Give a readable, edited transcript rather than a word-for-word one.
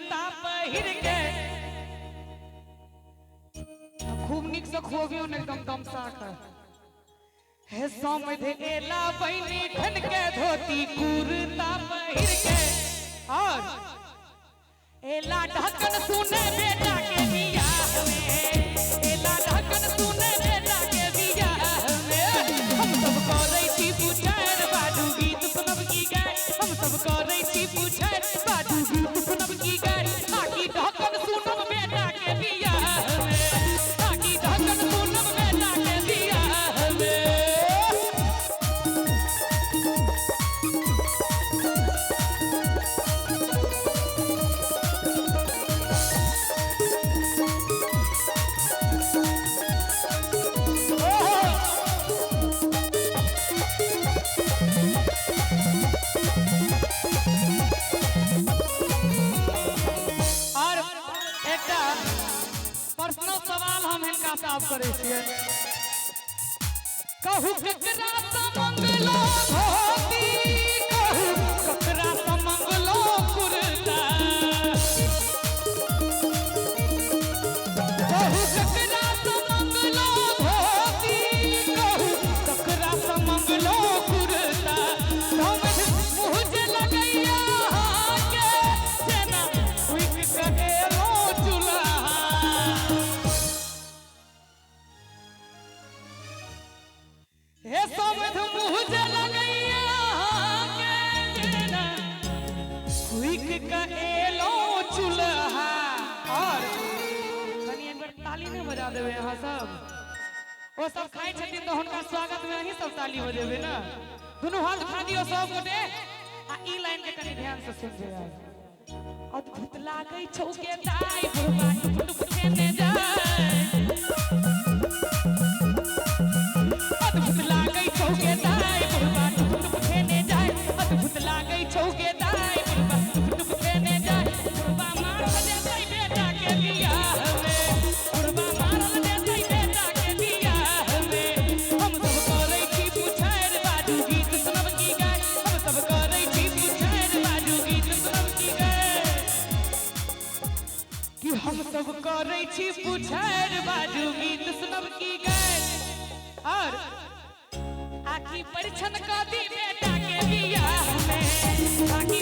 कुर्ता पहिर के खूब निक से खोबियो न एकदम दमसा कर हे समझ एला बहनी ठन के धोती कुर्ता पहिर के और एला ढक्कन सुने बेटा के बियाह में एला ढक्कन सुने बेटा के बियाह में हम सब करे छी पुछार बाजू गीत सुनब की गाय हम सब करे छी पुछार बाजू गीत सुनब की गाय आकी ढक्कन सुनब बेटा के बियाह में आकी ढक्कन सुनब बेटा के बियाह में पर्सनल सवाल हम इनका से आप करे छिए कहू ककरा से मंगलो धोती कहू ककरा से मंगलो कुर्ता कहू ककरा से मंगलो धोती कहू ककरा से मंगलो कुर्ता समझ मुँह जे लगैया के जेना उइक कहेलो चुला हे समझ मुँह जे लगैया के जेना उइक कहेलो चुल्हा और कनी एक बार ताली नहीं बजा देवे यहाँ सब वो सब खाई छथिन तो उनका स्वागत में ही सब ताली बजेबे ना दोनों हाथ उठा दियो सब गोटे आ ई लाइन के कनी ध्यान से सुनबे अद्भुत लागै छौ के दाई बुढ़वा टुक टुक खेने जाय अद्भुत लागै छौ के दाई बुढ़वा टुक टुक खेने जाय अद्भुत लागै छौ के दाई बुढ़वा टुक टुक खेने जाय बुढ़वा मारल देतै बेटा के बियाह में बुढ़वा मारल देतै बेटा के बियाह में हम सब करै छी पुछार बाजू गीत सुनब की गाय हम सब करै छी पुछार बाजू गीत सुनब की गाय कि हम सब करै छी पुछार बाजू गीत सुनब की गाय और आखी परिछन क दी बेटा के बियाह में आखी